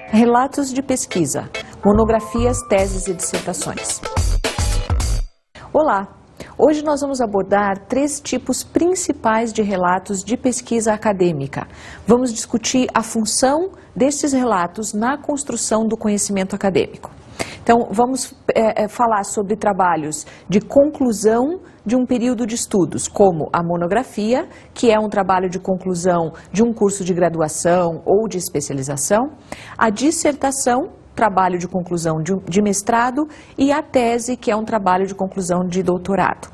Relatos de pesquisa, monografias, teses e dissertações. Olá! Hoje nós vamos abordar 3 tipos principais de relatos de pesquisa acadêmica. Vamos discutir a função desses relatos na construção do conhecimento acadêmico. Então, vamos falar sobre trabalhos de conclusão de um período de estudos, como a monografia, que é um trabalho de conclusão de um curso de graduação ou de especialização, a dissertação, trabalho de conclusão de mestrado, e a tese, que é um trabalho de conclusão de doutorado.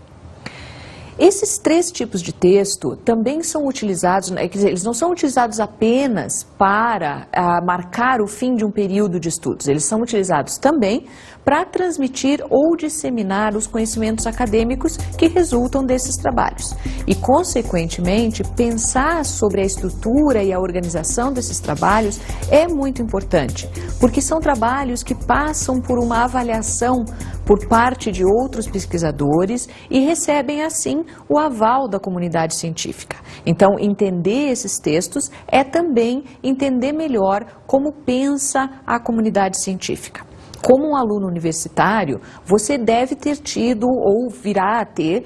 Esses 3 tipos de texto também são utilizados, quer dizer, eles não são utilizados apenas para marcar o fim de um período de estudos, eles são utilizados também para transmitir ou disseminar os conhecimentos acadêmicos que resultam desses trabalhos. E, consequentemente, pensar sobre a estrutura e a organização desses trabalhos é muito importante, porque são trabalhos que passam por uma avaliação por parte de outros pesquisadores e recebem, assim, o aval da comunidade científica. Então, entender esses textos é também entender melhor como pensa a comunidade científica. Como um aluno universitário, você deve ter tido ou virá a ter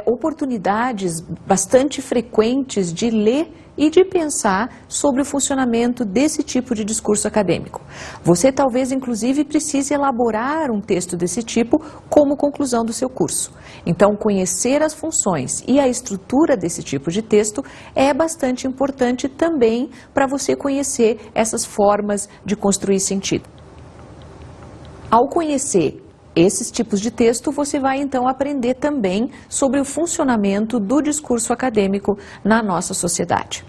oportunidades bastante frequentes de ler e de pensar sobre o funcionamento desse tipo de discurso acadêmico. Você talvez, inclusive, precise elaborar um texto desse tipo como conclusão do seu curso. Então, conhecer as funções e a estrutura desse tipo de texto é bastante importante também para você conhecer essas formas de construir sentido. Ao conhecer esses tipos de texto, você vai então aprender também sobre o funcionamento do discurso acadêmico na nossa sociedade.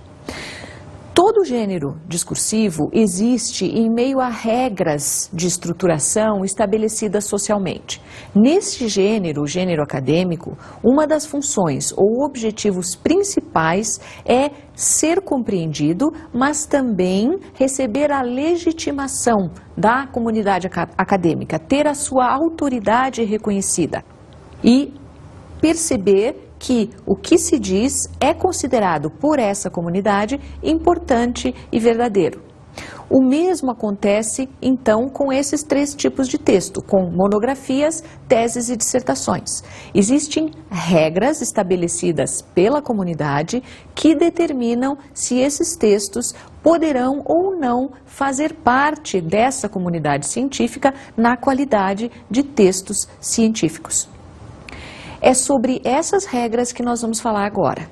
Todo gênero discursivo existe em meio a regras de estruturação estabelecidas socialmente. Neste gênero, o gênero acadêmico, uma das funções ou objetivos principais é ser compreendido, mas também receber a legitimação da comunidade acadêmica, ter a sua autoridade reconhecida e perceber que o que se diz é considerado por essa comunidade importante e verdadeiro. O mesmo acontece, então, com esses 3 tipos de texto, com monografias, teses e dissertações. Existem regras estabelecidas pela comunidade que determinam se esses textos poderão ou não fazer parte dessa comunidade científica na qualidade de textos científicos. É sobre essas regras que nós vamos falar agora.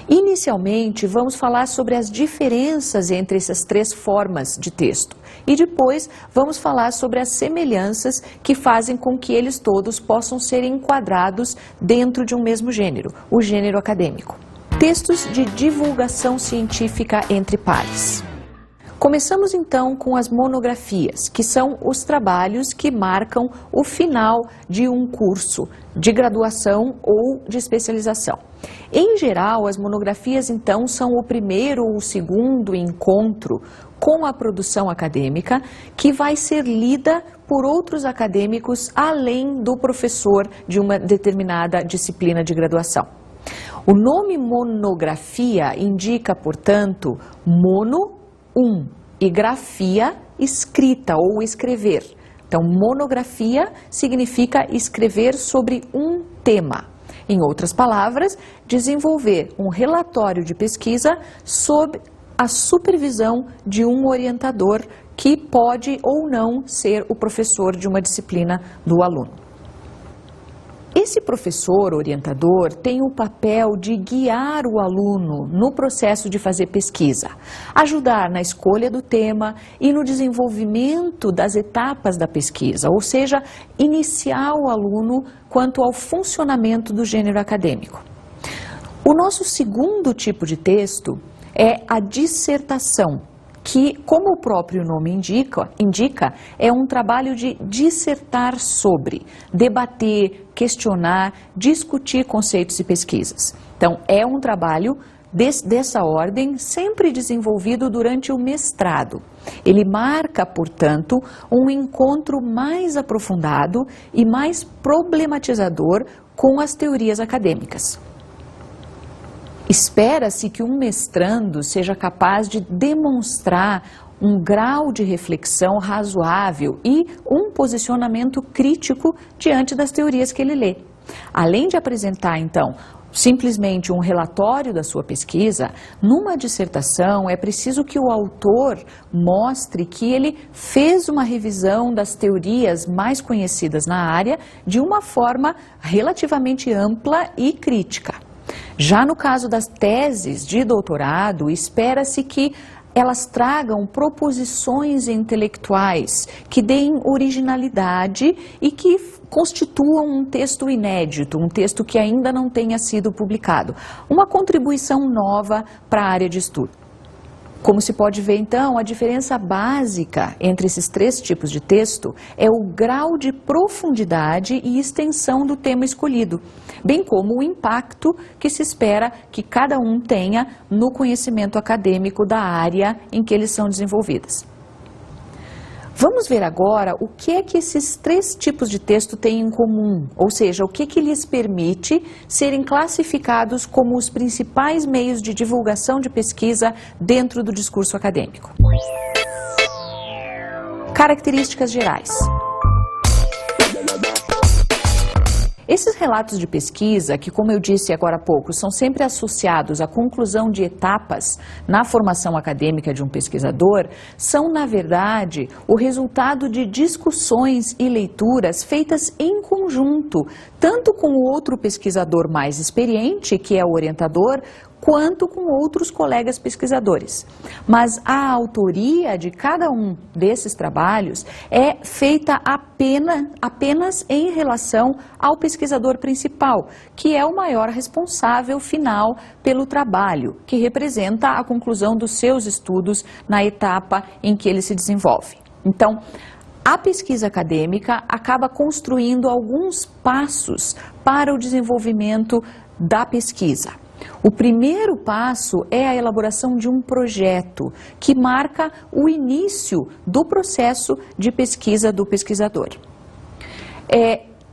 Inicialmente, vamos falar sobre as diferenças entre essas 3 formas de texto e depois vamos falar sobre as semelhanças que fazem com que eles todos possam ser enquadrados dentro de um mesmo gênero, o gênero acadêmico. Textos de divulgação científica entre pares. Começamos então com as monografias, que são os trabalhos que marcam o final de um curso de graduação ou de especialização. Em geral, as monografias então são o primeiro ou o segundo encontro com a produção acadêmica que vai ser lida por outros acadêmicos além do professor de uma determinada disciplina de graduação. O nome monografia indica, portanto, mono, e grafia, escrita ou escrever. Então, monografia significa escrever sobre um tema. Em outras palavras, desenvolver um relatório de pesquisa sob a supervisão de um orientador que pode ou não ser o professor de uma disciplina do aluno. Esse professor orientador tem o papel de guiar o aluno no processo de fazer pesquisa, ajudar na escolha do tema e no desenvolvimento das etapas da pesquisa, ou seja, iniciar o aluno quanto ao funcionamento do gênero acadêmico. O nosso segundo tipo de texto é a dissertação, que, como o próprio nome indica, é um trabalho de dissertar sobre, debater, questionar, discutir conceitos e pesquisas. Então, é um trabalho dessa ordem, sempre desenvolvido durante o mestrado. Ele marca, portanto, um encontro mais aprofundado e mais problematizador com as teorias acadêmicas. Espera-se que um mestrando seja capaz de demonstrar um grau de reflexão razoável e um posicionamento crítico diante das teorias que ele lê. Além de apresentar, então, simplesmente um relatório da sua pesquisa, numa dissertação é preciso que o autor mostre que ele fez uma revisão das teorias mais conhecidas na área de uma forma relativamente ampla e crítica. Já no caso das teses de doutorado, espera-se que elas tragam proposições intelectuais que deem originalidade e que constituam um texto inédito, um texto que ainda não tenha sido publicado, uma contribuição nova para a área de estudo. Como se pode ver, então, a diferença básica entre esses três tipos de texto é o grau de profundidade e extensão do tema escolhido, bem como o impacto que se espera que cada um tenha no conhecimento acadêmico da área em que eles são desenvolvidos. Vamos ver agora o que é que esses três tipos de texto têm em comum, ou seja, o que lhes permite serem classificados como os principais meios de divulgação de pesquisa dentro do discurso acadêmico. Características gerais. Esses relatos de pesquisa, que como eu disse agora há pouco, são sempre associados à conclusão de etapas na formação acadêmica de um pesquisador, são, na verdade, o resultado de discussões e leituras feitas em conjunto, tanto com o outro pesquisador mais experiente, que é o orientador, quanto com outros colegas pesquisadores. Mas a autoria de cada um desses trabalhos é feita apenas em relação ao pesquisador principal, que é o maior responsável final pelo trabalho, que representa a conclusão dos seus estudos na etapa em que ele se desenvolve. Então, a pesquisa acadêmica acaba construindo alguns passos para o desenvolvimento da pesquisa. O primeiro passo é a elaboração de um projeto que marca o início do processo de pesquisa do pesquisador.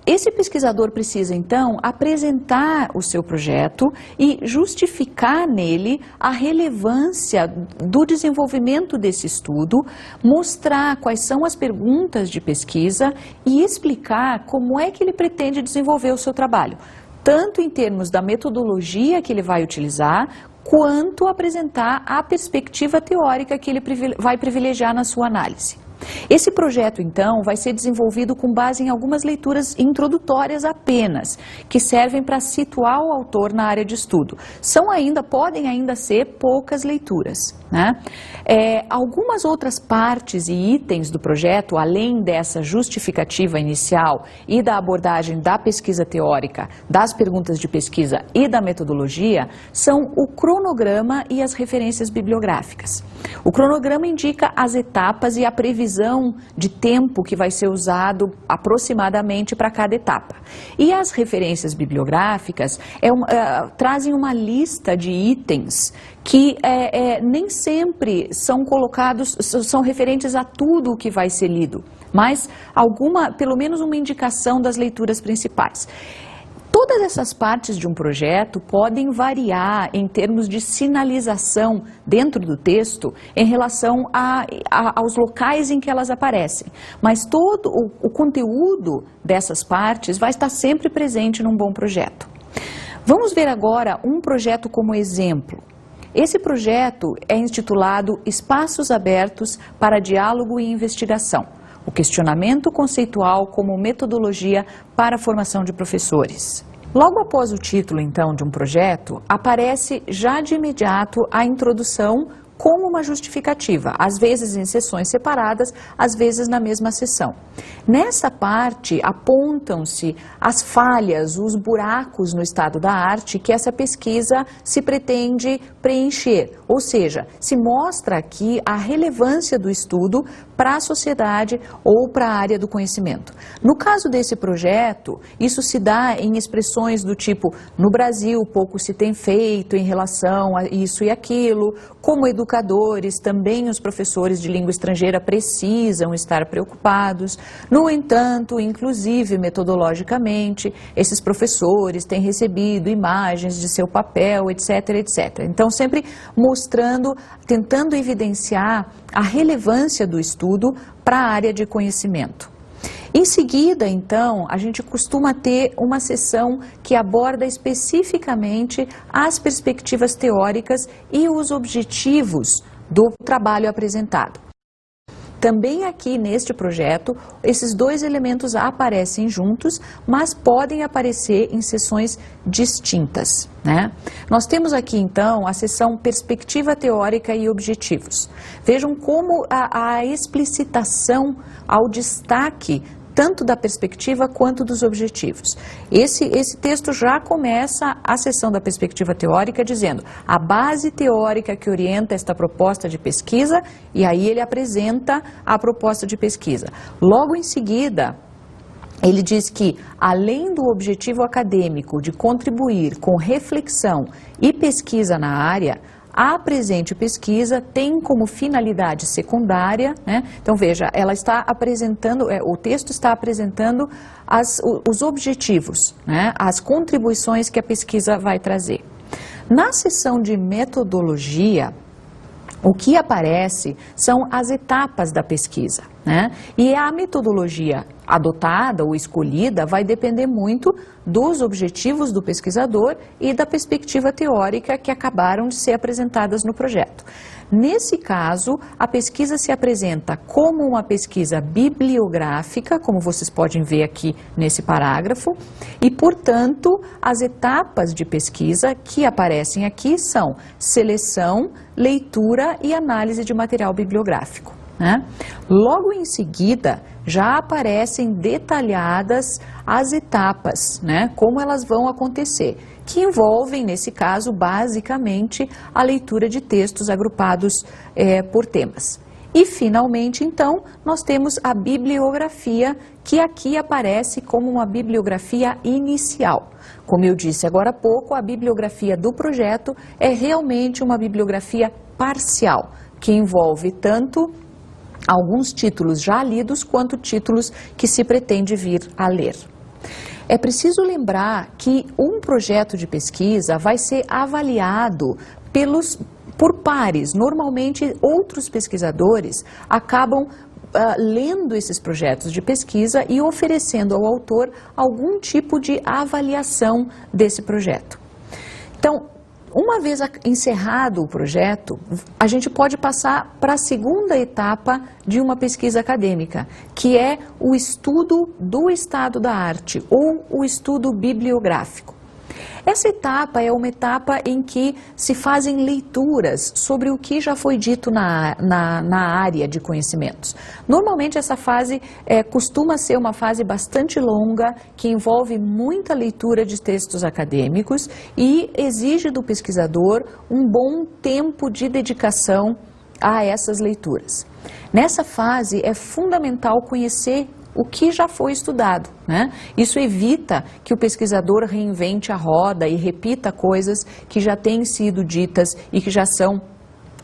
Esse pesquisador precisa, então, apresentar o seu projeto e justificar nele a relevância do desenvolvimento desse estudo, mostrar quais são as perguntas de pesquisa e explicar como é que ele pretende desenvolver o seu trabalho, tanto em termos da metodologia que ele vai utilizar, quanto apresentar a perspectiva teórica que ele vai privilegiar na sua análise. Esse projeto, então, vai ser desenvolvido com base em algumas leituras introdutórias apenas, que servem para situar o autor na área de estudo. Podem ainda ser poucas leituras, né? Algumas outras partes e itens do projeto, além dessa justificativa inicial e da abordagem da pesquisa teórica, das perguntas de pesquisa e da metodologia, são o cronograma e as referências bibliográficas. O cronograma indica as etapas e a previsão de tempo que vai ser usado aproximadamente para cada etapa. E as referências bibliográficas trazem uma lista de itens que nem sempre são colocados, são referentes a tudo o que vai ser lido, mas pelo menos uma indicação das leituras principais. Todas essas partes de um projeto podem variar em termos de sinalização dentro do texto em relação aos locais em que elas aparecem, mas todo o conteúdo dessas partes vai estar sempre presente num bom projeto. Vamos ver agora um projeto como exemplo. Esse projeto é intitulado Espaços Abertos para Diálogo e Investigação, o questionamento conceitual como metodologia para a formação de professores. Logo após o título, então, de um projeto, aparece já de imediato a introdução como uma justificativa, às vezes em sessões separadas, às vezes na mesma sessão. Nessa parte, apontam-se as falhas, os buracos no estado da arte que essa pesquisa se pretende preencher, ou seja, se mostra aqui a relevância do estudo para a sociedade ou para a área do conhecimento. No caso desse projeto, isso se dá em expressões do tipo, no Brasil pouco se tem feito em relação a isso e aquilo, como educadores, também os professores de língua estrangeira precisam estar preocupados. No entanto, inclusive metodologicamente, esses professores têm recebido imagens de seu papel, etc, etc. Então, sempre mostrando, tentando evidenciar a relevância do estudo para a área de conhecimento. Em seguida, então, a gente costuma ter uma sessão que aborda especificamente as perspectivas teóricas e os objetivos do trabalho apresentado. Também aqui neste projeto, esses dois elementos aparecem juntos, mas podem aparecer em sessões distintas, né? Nós temos aqui, então, a seção Perspectiva Teórica e Objetivos. Vejam como a explicitação ao destaque tanto da perspectiva quanto dos objetivos. Esse texto já começa a seção da perspectiva teórica dizendo a base teórica que orienta esta proposta de pesquisa, e aí ele apresenta a proposta de pesquisa. Logo em seguida, ele diz que, além do objetivo acadêmico de contribuir com reflexão e pesquisa na área, a presente pesquisa tem como finalidade secundária, né? Então veja, ela está apresentando, o texto está apresentando os objetivos, né? As contribuições que a pesquisa vai trazer. Na seção de metodologia, o que aparece são as etapas da pesquisa, né? E a metodologia adotada ou escolhida vai depender muito dos objetivos do pesquisador e da perspectiva teórica que acabaram de ser apresentadas no projeto. Nesse caso, a pesquisa se apresenta como uma pesquisa bibliográfica, como vocês podem ver aqui nesse parágrafo, e, portanto, as etapas de pesquisa que aparecem aqui são seleção, leitura e análise de material bibliográfico, né? Logo em seguida, já aparecem detalhadas as etapas, né? Como elas vão acontecer, que envolvem, nesse caso, basicamente, a leitura de textos agrupados por temas. E, finalmente, então, nós temos a bibliografia, que aqui aparece como uma bibliografia inicial. Como eu disse agora há pouco, a bibliografia do projeto é realmente uma bibliografia parcial, que envolve tanto alguns títulos já lidos quanto títulos que se pretende vir a ler. É preciso lembrar que um projeto de pesquisa vai ser avaliado por pares. Normalmente, outros pesquisadores acabam lendo esses projetos de pesquisa e oferecendo ao autor algum tipo de avaliação desse projeto. Então, uma vez encerrado o projeto, a gente pode passar para a segunda etapa de uma pesquisa acadêmica, que é o estudo do estado da arte, ou o estudo bibliográfico. Essa etapa é uma etapa em que se fazem leituras sobre o que já foi dito na área de conhecimentos. Normalmente essa fase costuma ser uma fase bastante longa, que envolve muita leitura de textos acadêmicos e exige do pesquisador um bom tempo de dedicação a essas leituras. Nessa fase é fundamental conhecer o que já foi estudado, né? Isso evita que o pesquisador reinvente a roda e repita coisas que já têm sido ditas e que já são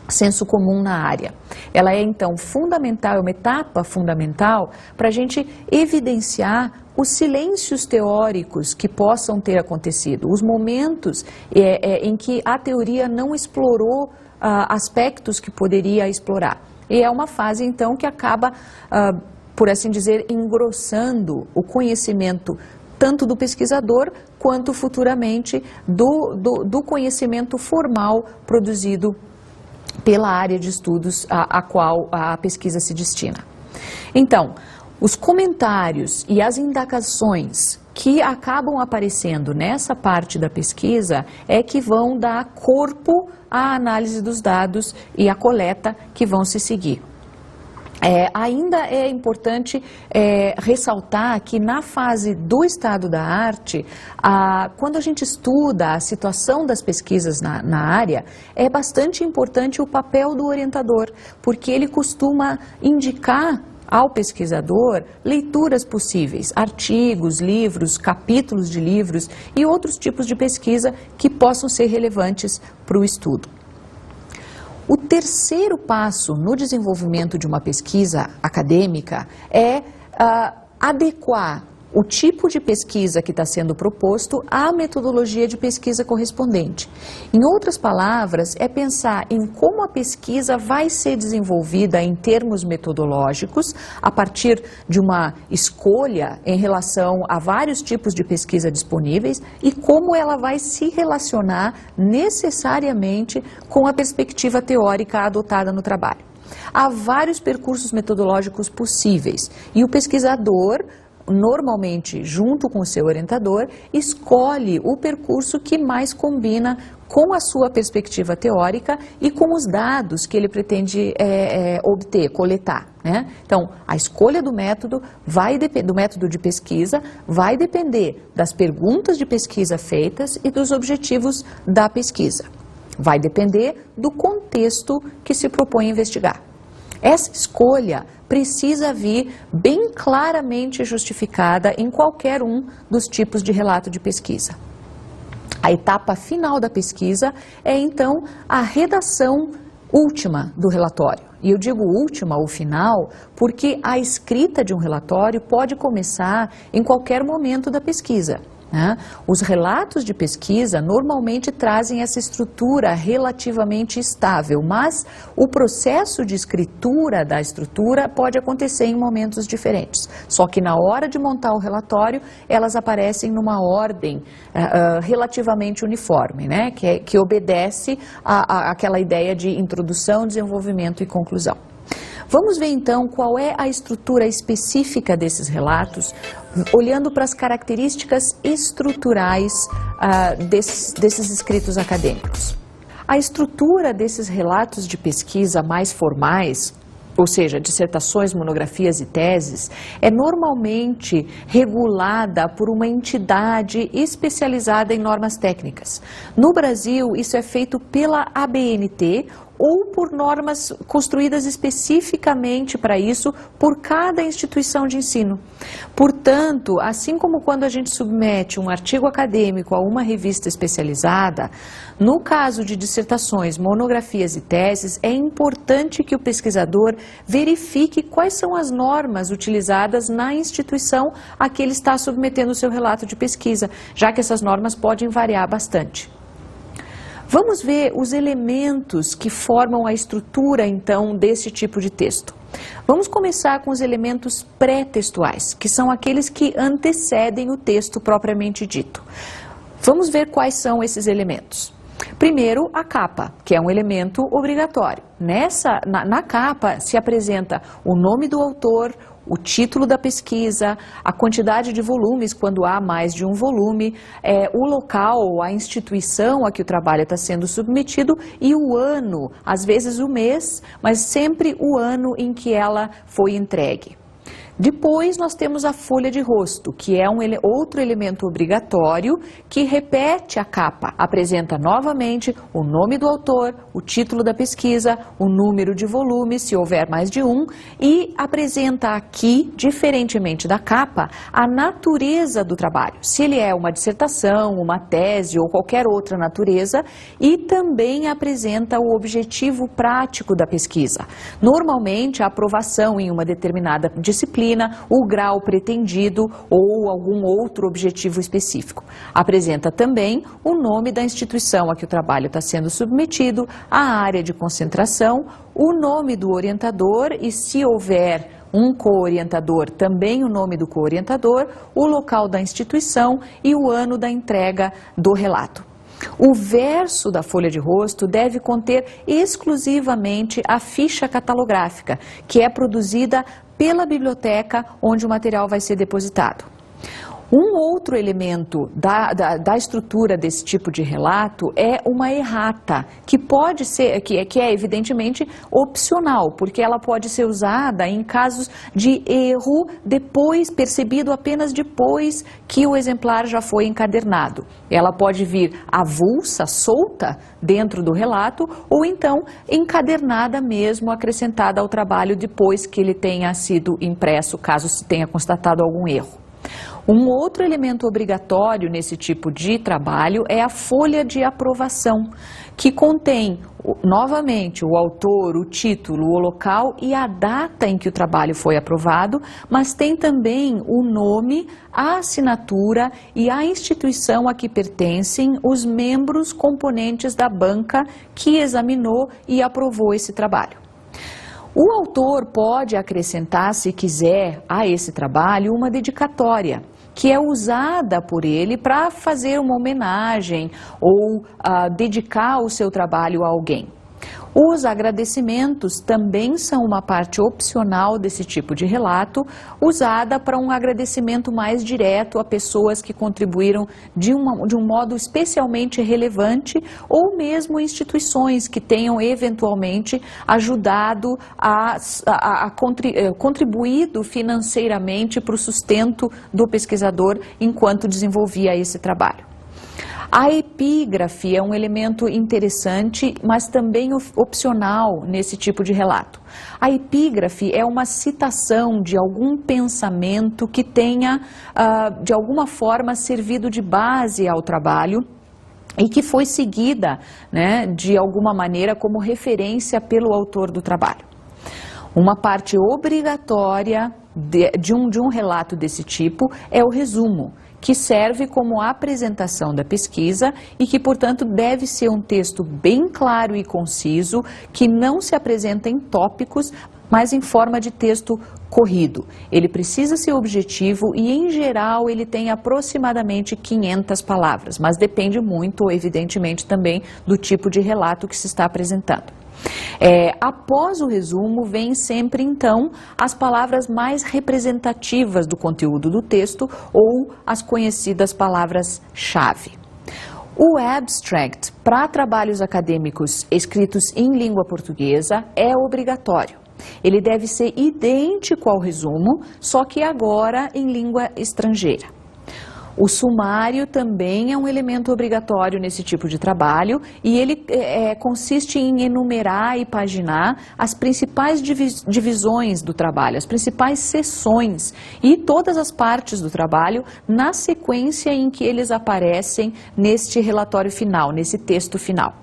senso comum na área. Ela é, então, fundamental, é uma etapa fundamental para a gente evidenciar os silêncios teóricos que possam ter acontecido, os momentos em que a teoria não explorou aspectos que poderia explorar. E é uma fase, então, que acaba por assim dizer, engrossando o conhecimento tanto do pesquisador quanto futuramente do conhecimento formal produzido pela área de estudos a qual a pesquisa se destina. Então, os comentários e as indagações que acabam aparecendo nessa parte da pesquisa é que vão dar corpo à análise dos dados e à coleta que vão se seguir. Ainda é importante ressaltar que na fase do estado da arte, quando a gente estuda a situação das pesquisas na área, é bastante importante o papel do orientador, porque ele costuma indicar ao pesquisador leituras possíveis, artigos, livros, capítulos de livros e outros tipos de pesquisa que possam ser relevantes para o estudo. O terceiro passo no desenvolvimento de uma pesquisa acadêmica é adequar o tipo de pesquisa que está sendo proposto à metodologia de pesquisa correspondente. Em outras palavras, é pensar em como a pesquisa vai ser desenvolvida em termos metodológicos, a partir de uma escolha em relação a vários tipos de pesquisa disponíveis e como ela vai se relacionar necessariamente com a perspectiva teórica adotada no trabalho. Há vários percursos metodológicos possíveis e o pesquisador, normalmente junto com o seu orientador, escolhe o percurso que mais combina com a sua perspectiva teórica e com os dados que ele pretende obter, coletar, né? Então, a escolha do método de pesquisa vai depender das perguntas de pesquisa feitas e dos objetivos da pesquisa. Vai depender do contexto que se propõe a investigar. Essa escolha precisa vir bem claramente justificada em qualquer um dos tipos de relato de pesquisa. A etapa final da pesquisa é, então, a redação última do relatório. E eu digo última ou final porque a escrita de um relatório pode começar em qualquer momento da pesquisa, né? Os relatos de pesquisa normalmente trazem essa estrutura relativamente estável, mas o processo de escritura da estrutura pode acontecer em momentos diferentes. Só que na hora de montar o relatório, elas aparecem numa ordem relativamente uniforme, né? Que obedece àquela ideia de introdução, desenvolvimento e conclusão. Vamos ver então qual é a estrutura específica desses relatos, olhando para as características estruturais desses escritos acadêmicos. A estrutura desses relatos de pesquisa mais formais, ou seja, dissertações, monografias e teses, é normalmente regulada por uma entidade especializada em normas técnicas. No Brasil, isso é feito pela ABNT, ou por normas construídas especificamente para isso por cada instituição de ensino. Portanto, assim como quando a gente submete um artigo acadêmico a uma revista especializada, no caso de dissertações, monografias e teses, é importante que o pesquisador verifique quais são as normas utilizadas na instituição a que ele está submetendo o seu relato de pesquisa, já que essas normas podem variar bastante. Vamos ver os elementos que formam a estrutura, então, desse tipo de texto. Vamos começar com os elementos pré-textuais, que são aqueles que antecedem o texto propriamente dito. Vamos ver quais são esses elementos. Primeiro, a capa, que é um elemento obrigatório. Na capa se apresenta o nome do autor, o título da pesquisa, a quantidade de volumes, quando há mais de um volume, o local, a instituição a que o trabalho está sendo submetido e o ano, às vezes o mês, mas sempre o ano em que ela foi entregue. Depois nós temos a folha de rosto, que é outro elemento obrigatório que repete a capa, apresenta novamente o nome do autor, o título da pesquisa, o número de volumes, se houver mais de um, e apresenta aqui, diferentemente da capa, a natureza do trabalho, se ele é uma dissertação, uma tese ou qualquer outra natureza, e também apresenta o objetivo prático da pesquisa. Normalmente, a aprovação em uma determinada disciplina, o grau pretendido ou algum outro objetivo específico. Apresenta também o nome da instituição a que o trabalho está sendo submetido, a área de concentração, o nome do orientador e, se houver um co-orientador, também o nome do co-orientador, o local da instituição e o ano da entrega do relato. O verso da folha de rosto deve conter exclusivamente a ficha catalográfica, que é produzida pela biblioteca onde o material vai ser depositado. Um outro elemento da estrutura desse tipo de relato é uma errata, que pode ser, que é evidentemente opcional, porque ela pode ser usada em casos de erro percebido apenas depois que o exemplar já foi encadernado. Ela pode vir avulsa, solta dentro do relato, ou então encadernada mesmo, acrescentada ao trabalho depois que ele tenha sido impresso, caso se tenha constatado algum erro. Um outro elemento obrigatório nesse tipo de trabalho é a folha de aprovação, que contém, novamente, o autor, o título, o local e a data em que o trabalho foi aprovado, mas tem também o nome, a assinatura e a instituição a que pertencem os membros componentes da banca que examinou e aprovou esse trabalho. O autor pode acrescentar, se quiser, a esse trabalho uma dedicatória, que é usada por ele para fazer uma homenagem ou dedicar o seu trabalho a alguém. Os agradecimentos também são uma parte opcional desse tipo de relato, usada para um agradecimento mais direto a pessoas que contribuíram de um modo especialmente relevante, ou mesmo instituições que tenham eventualmente ajudado contribuído financeiramente para o sustento do pesquisador enquanto desenvolvia esse trabalho. A epígrafe é um elemento interessante, mas também opcional nesse tipo de relato. A epígrafe é uma citação de algum pensamento que tenha, de alguma forma, servido de base ao trabalho e que foi seguida, né, de alguma maneira como referência pelo autor do trabalho. Uma parte obrigatória de um relato desse tipo é o resumo, que serve como apresentação da pesquisa e que, portanto, deve ser um texto bem claro e conciso, que não se apresenta em tópicos, mas em forma de texto corrido. Ele precisa ser objetivo e, em geral, ele tem aproximadamente 500 palavras, mas depende muito, evidentemente, também do tipo de relato que se está apresentando. Após o resumo, vem sempre, então, as palavras mais representativas do conteúdo do texto ou as conhecidas palavras-chave. O abstract, para trabalhos acadêmicos escritos em língua portuguesa, é obrigatório. Ele deve ser idêntico ao resumo, só que agora em língua estrangeira. O sumário também é um elemento obrigatório nesse tipo de trabalho e ele consiste em enumerar e paginar as principais divisões do trabalho, as principais seções e todas as partes do trabalho na sequência em que eles aparecem neste relatório final, nesse texto final.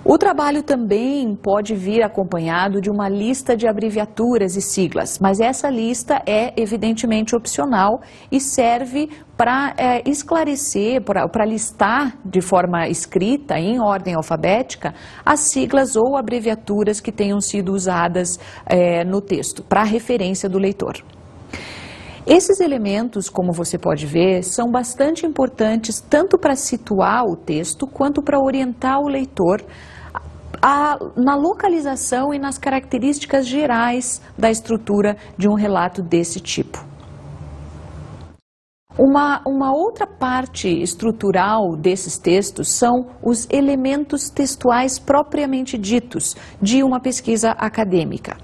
O trabalho também pode vir acompanhado de uma lista de abreviaturas e siglas, mas essa lista é evidentemente opcional e serve para esclarecer, para listar de forma escrita, em ordem alfabética, as siglas ou abreviaturas que tenham sido usadas no texto, para referência do leitor. Esses elementos, como você pode ver, são bastante importantes tanto para situar o texto quanto para orientar o leitor na localização e nas características gerais da estrutura de um relato desse tipo. Uma outra parte estrutural desses textos são os elementos textuais propriamente ditos de uma pesquisa acadêmica.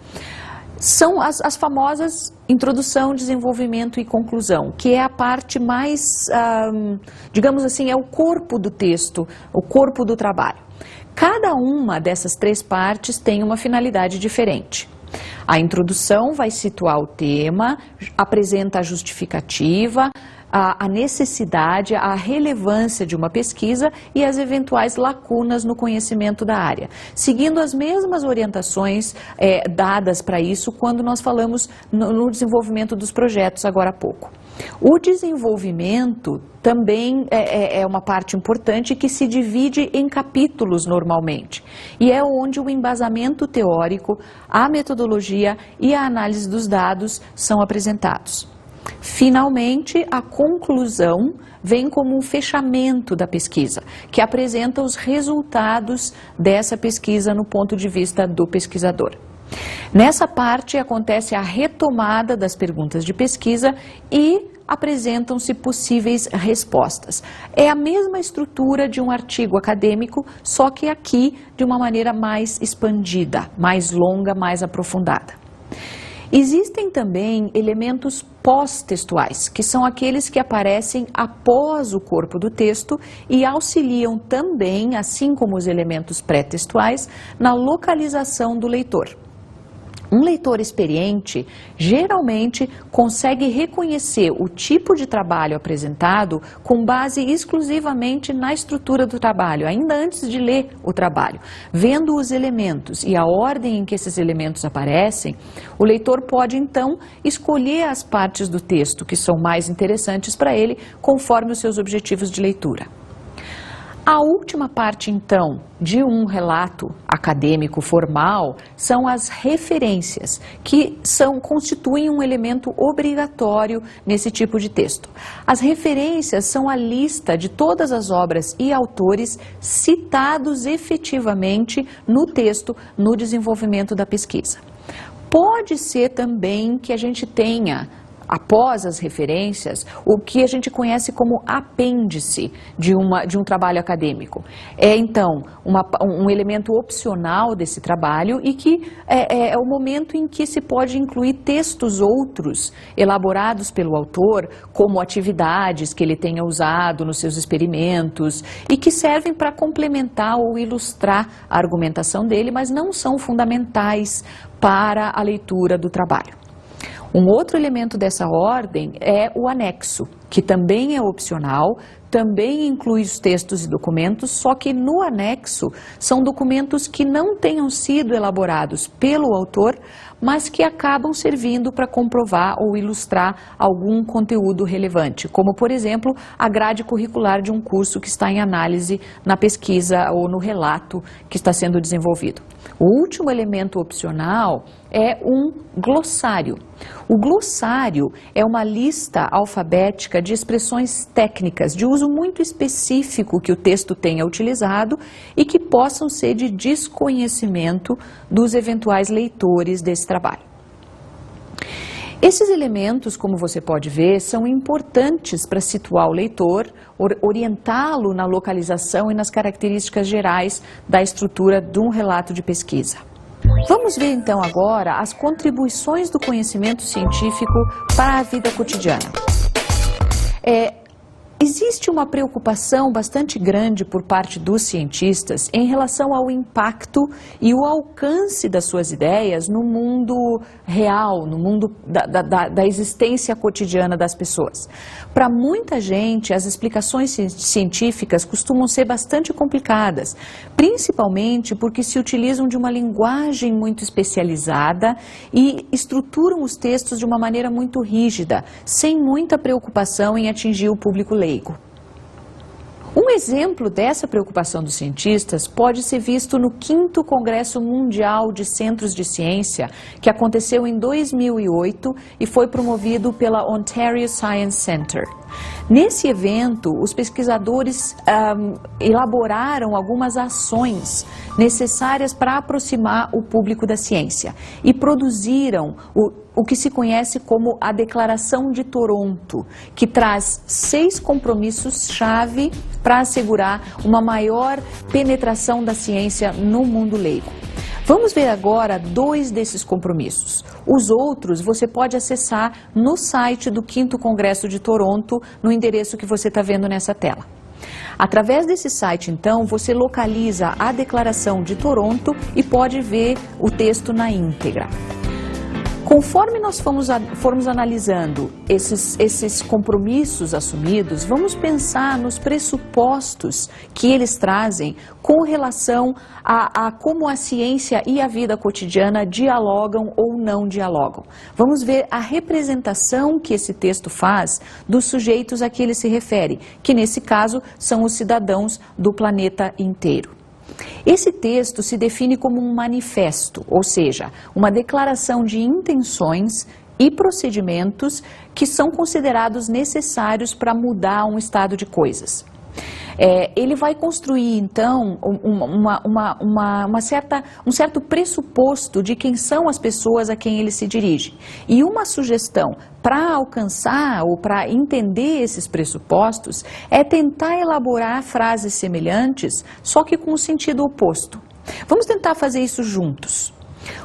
São as famosas introdução, desenvolvimento e conclusão, que é a parte mais, digamos assim, é o corpo do texto, o corpo do trabalho. Cada uma dessas três partes tem uma finalidade diferente. A introdução vai situar o tema, apresenta a justificativa, a necessidade, a relevância de uma pesquisa e as eventuais lacunas no conhecimento da área, seguindo as mesmas orientações dadas para isso quando nós falamos no desenvolvimento dos projetos agora há pouco. O desenvolvimento também é uma parte importante que se divide em capítulos normalmente, e é onde o embasamento teórico, a metodologia e a análise dos dados são apresentados. Finalmente, a conclusão vem como um fechamento da pesquisa, que apresenta os resultados dessa pesquisa no ponto de vista do pesquisador. Nessa parte acontece a retomada das perguntas de pesquisa e apresentam-se possíveis respostas. É a mesma estrutura de um artigo acadêmico, só que aqui de uma maneira mais expandida, mais longa, mais aprofundada. Existem também elementos pós-textuais, que são aqueles que aparecem após o corpo do texto e auxiliam também, assim como os elementos pré-textuais, na localização do leitor. Um leitor experiente geralmente consegue reconhecer o tipo de trabalho apresentado com base exclusivamente na estrutura do trabalho, ainda antes de ler o trabalho. Vendo os elementos e a ordem em que esses elementos aparecem, o leitor pode então escolher as partes do texto que são mais interessantes para ele, conforme os seus objetivos de leitura. A última parte, então, de um relato acadêmico formal são as referências, que constituem um elemento obrigatório nesse tipo de texto. As referências são a lista de todas as obras e autores citados efetivamente no texto, no desenvolvimento da pesquisa. Pode ser também que a gente tenha, após as referências, o que a gente conhece como apêndice de um trabalho acadêmico. É, então, um elemento opcional desse trabalho e que é o momento em que se pode incluir textos outros elaborados pelo autor, como atividades que ele tenha usado nos seus experimentos e que servem para complementar ou ilustrar a argumentação dele, mas não são fundamentais para a leitura do trabalho. Um outro elemento dessa ordem é o anexo, que também é opcional, também inclui os textos e documentos, só que no anexo são documentos que não tenham sido elaborados pelo autor, mas que acabam servindo para comprovar ou ilustrar algum conteúdo relevante, como, por exemplo, a grade curricular de um curso que está em análise na pesquisa ou no relato que está sendo desenvolvido. O último elemento opcional é um glossário. O glossário é uma lista alfabética de expressões técnicas de uso muito específico que o texto tenha utilizado e que possam ser de desconhecimento dos eventuais leitores desse trabalho. Esses elementos, como você pode ver, são importantes para situar o leitor, orientá-lo na localização e nas características gerais da estrutura de um relato de pesquisa. Vamos ver então agora as contribuições do conhecimento científico para a vida cotidiana. Existe uma preocupação bastante grande por parte dos cientistas em relação ao impacto e o alcance das suas ideias no mundo real, no mundo da existência cotidiana das pessoas. Para muita gente, as explicações científicas costumam ser bastante complicadas, principalmente porque se utilizam de uma linguagem muito especializada e estruturam os textos de uma maneira muito rígida, sem muita preocupação em atingir o público leigo. Um exemplo dessa preocupação dos cientistas pode ser visto no 5º Congresso Mundial de Centros de Ciência, que aconteceu em 2008 e foi promovido pela Ontario Science Centre. Nesse evento, os pesquisadores elaboraram algumas ações necessárias para aproximar o público da ciência e produziram o que se conhece como a Declaração de Toronto, que traz 6 compromissos-chave para assegurar uma maior penetração da ciência no mundo leigo. Vamos ver agora 2 desses compromissos. Os outros você pode acessar no site do 5º Congresso de Toronto, no endereço que você está vendo nessa tela. Através desse site, então, você localiza a Declaração de Toronto e pode ver o texto na íntegra. Conforme nós formos analisando esses compromissos assumidos, vamos pensar nos pressupostos que eles trazem com relação a como a ciência e a vida cotidiana dialogam ou não dialogam. Vamos ver a representação que esse texto faz dos sujeitos a que ele se refere, que nesse caso são os cidadãos do planeta inteiro. Esse texto se define como um manifesto, ou seja, uma declaração de intenções e procedimentos que são considerados necessários para mudar um estado de coisas. Ele vai construir, então, um certo pressuposto de quem são as pessoas a quem ele se dirige. E uma sugestão para alcançar ou para entender esses pressupostos é tentar elaborar frases semelhantes, só que com o sentido oposto. Vamos tentar fazer isso juntos.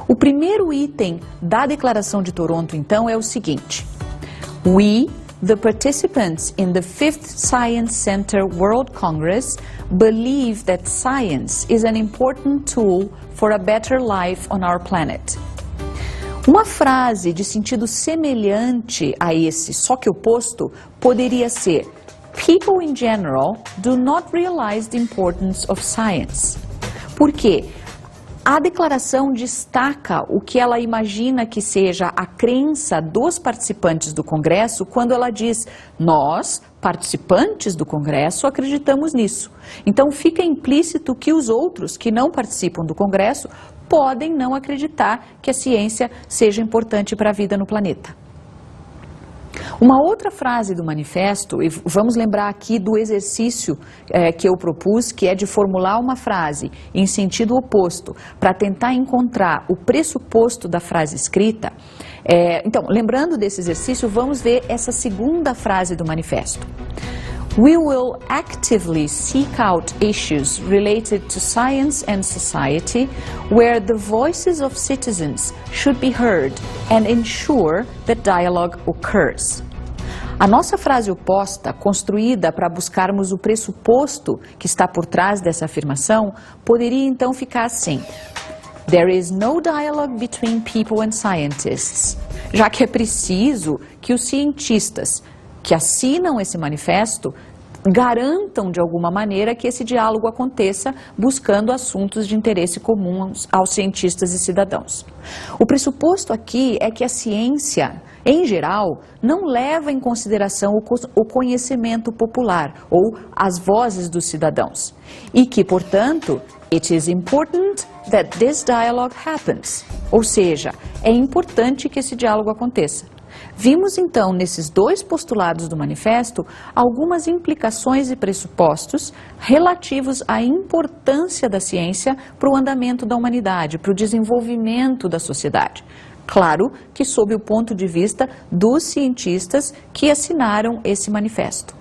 O primeiro item da Declaração de Toronto, então, é o seguinte: We, the participants in the 5th Science Center World Congress, believe that science is an important tool for a better life on our planet. Uma frase de sentido semelhante a esse, só que oposto, poderia ser: People in general do not realize the importance of science. Por quê? A declaração destaca o que ela imagina que seja a crença dos participantes do Congresso quando ela diz: nós, participantes do Congresso, acreditamos nisso. Então fica implícito que os outros que não participam do Congresso podem não acreditar que a ciência seja importante para a vida no planeta. Uma outra frase do manifesto, e vamos lembrar aqui do exercício que eu propus, que é de formular uma frase em sentido oposto, para tentar encontrar o pressuposto da frase escrita. Então, lembrando desse exercício, vamos ver essa segunda frase do manifesto. We will actively seek out issues related to science and society where the voices of citizens should be heard and ensure that dialogue occurs. A nossa frase oposta, construída para buscarmos o pressuposto que está por trás dessa afirmação, poderia então ficar assim: There is no dialogue between people and scientists. Já que é preciso que os cientistas que assinam esse manifesto garantam de alguma maneira que esse diálogo aconteça buscando assuntos de interesse comum aos cientistas e cidadãos. O pressuposto aqui é que a ciência, em geral, não leva em consideração o conhecimento popular ou as vozes dos cidadãos e que, portanto, it is important that this dialogue happens. Ou seja, é importante que esse diálogo aconteça. Vimos então nesses dois postulados do manifesto algumas implicações e pressupostos relativos à importância da ciência para o andamento da humanidade, para o desenvolvimento da sociedade. Claro que sob o ponto de vista dos cientistas que assinaram esse manifesto.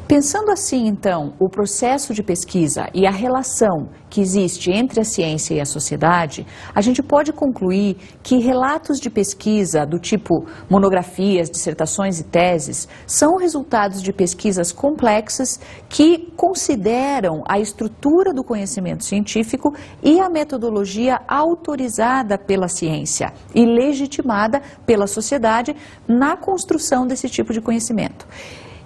Pensando assim, então, o processo de pesquisa e a relação que existe entre a ciência e a sociedade, a gente pode concluir que relatos de pesquisa do tipo monografias, dissertações e teses são resultados de pesquisas complexas que consideram a estrutura do conhecimento científico e a metodologia autorizada pela ciência e legitimada pela sociedade na construção desse tipo de conhecimento.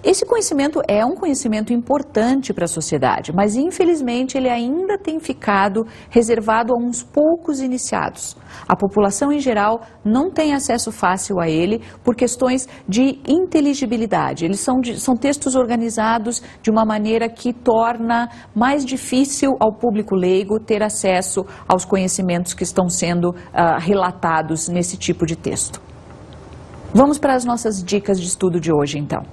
Esse conhecimento é um conhecimento importante para a sociedade, mas infelizmente ele ainda tem ficado reservado a uns poucos iniciados. A população em geral não tem acesso fácil a ele por questões de inteligibilidade. Eles são textos organizados de uma maneira que torna mais difícil ao público leigo ter acesso aos conhecimentos que estão sendo relatados nesse tipo de texto. Vamos para as nossas dicas de estudo de hoje, então.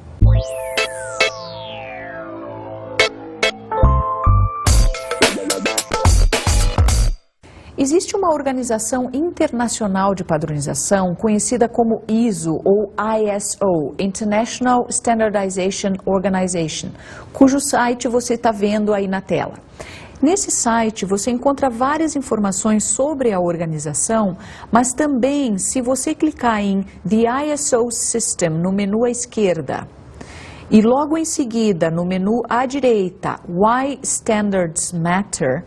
Existe uma organização internacional de padronização conhecida como ISO ou ISO, International Standardization Organization, cujo site você está vendo aí na tela. Nesse site você encontra várias informações sobre a organização, mas também, se você clicar em The ISO System no menu à esquerda e logo em seguida no menu à direita Why Standards Matter,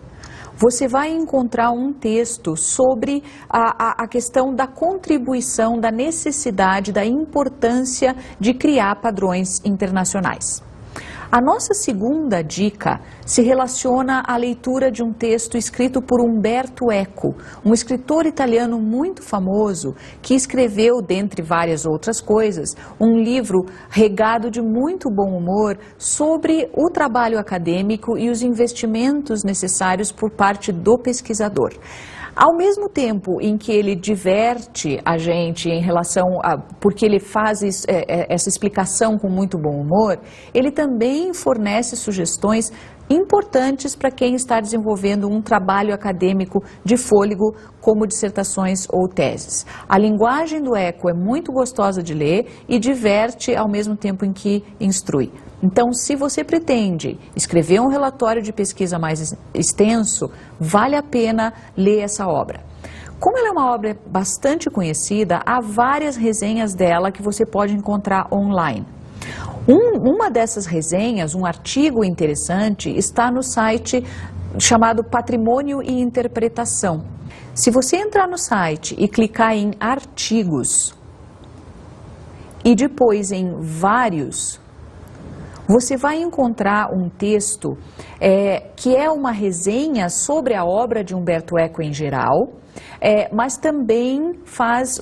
você vai encontrar um texto sobre a questão da contribuição, da necessidade, da importância de criar padrões internacionais. A nossa segunda dica se relaciona à leitura de um texto escrito por Umberto Eco, um escritor italiano muito famoso que escreveu, dentre várias outras coisas, um livro regado de muito bom humor sobre o trabalho acadêmico e os investimentos necessários por parte do pesquisador. Ao mesmo tempo em que ele diverte a gente em relação a... porque ele faz essa explicação com muito bom humor, ele também também fornece sugestões importantes para quem está desenvolvendo um trabalho acadêmico de fôlego, como dissertações ou teses. A linguagem do Eco é muito gostosa de ler e diverte ao mesmo tempo em que instrui. Então, se você pretende escrever um relatório de pesquisa mais extenso, vale a pena ler essa obra. Como ela é uma obra bastante conhecida, há várias resenhas dela que você pode encontrar online. Uma dessas resenhas, um artigo interessante, está no site chamado Patrimônio e Interpretação. Se você entrar no site e clicar em Artigos e depois em Vários, você vai encontrar um texto que é uma resenha sobre a obra de Umberto Eco em geral, mas também faz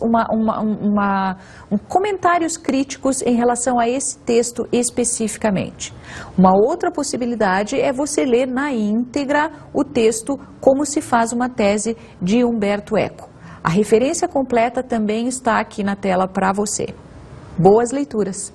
comentários críticos em relação a esse texto especificamente. Uma outra possibilidade é você ler na íntegra o texto Como se faz uma tese de Umberto Eco. A referência completa também está aqui na tela para você. Boas leituras!